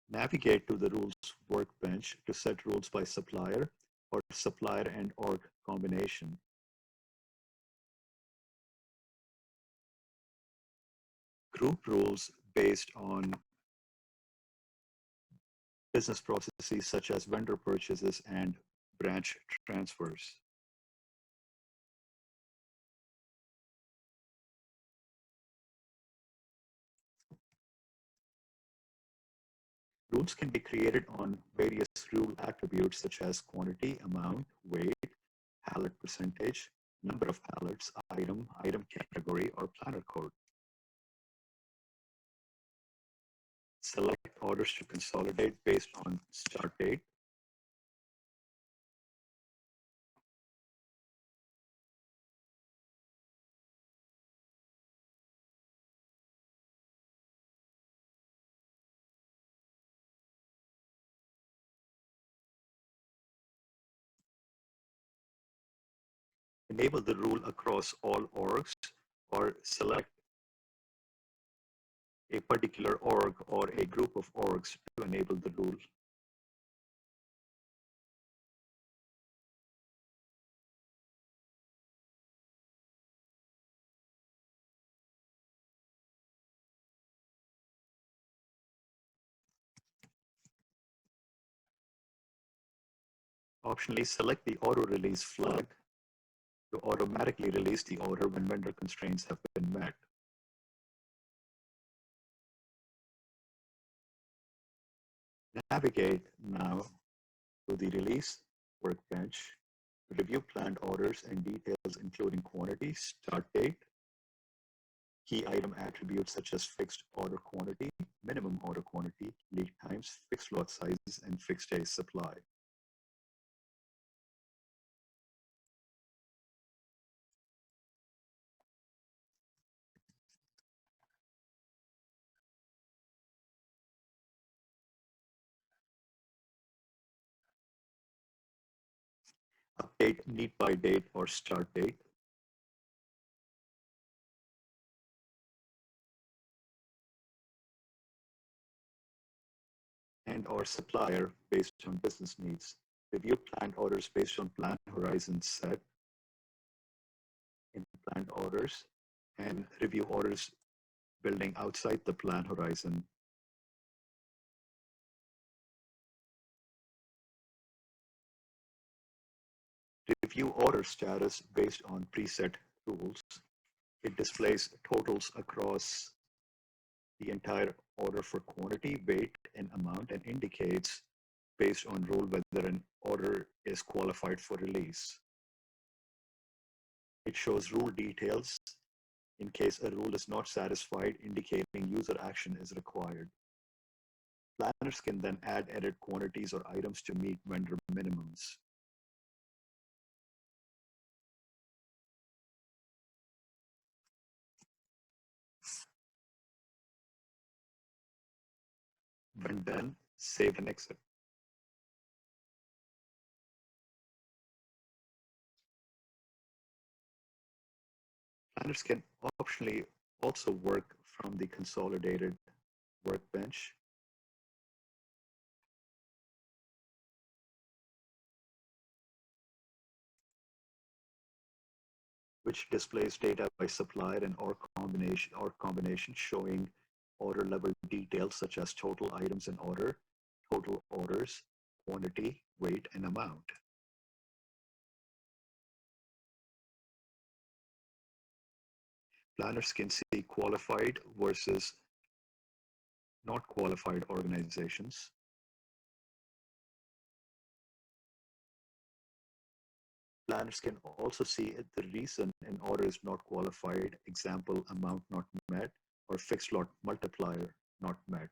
Navigate to the Rules Workbench to set rules by supplier or supplier and org combination. Group rules based on business processes such as vendor purchases and branch transfers. Rules can be created on various rule attributes such as quantity, amount, weight, pallet percentage, number of pallets, item category, or planner code. Select orders to consolidate based on start date. Enable the rule across all orgs or select a particular org or a group of orgs to enable the rule. Optionally, select the auto release flag to automatically release the order when vendor constraints have been met. Navigate now to the Release Workbench to review planned orders and details including quantity, start date, key item attributes such as fixed order quantity, minimum order quantity, lead times, fixed lot sizes, and fixed day supply. Update need by date or start date. And or supplier based on business needs. Review planned orders based on plan horizon set in planned orders and review orders building outside the plan horizon. Review order status based on preset rules. It displays totals across the entire order for quantity, weight, and amount, and indicates based on rule whether an order is qualified for release. It shows rule details in case a rule is not satisfied, indicating user action is required. Planners can then add edit quantities or items to meet vendor minimums. When done, save and exit. Planners can optionally also work from the consolidated workbench. Which displays data by supplier and or combination showing order level details such as total items in order, total orders, quantity, weight, and amount. Planners can see qualified versus not qualified organizations. Planners can also see the reason an order is not qualified, example, amount not met, or fixed lot multiplier not met.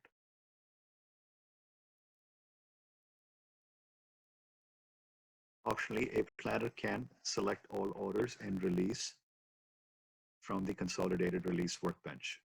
Optionally, a planner can select all orders and release from the consolidated release workbench.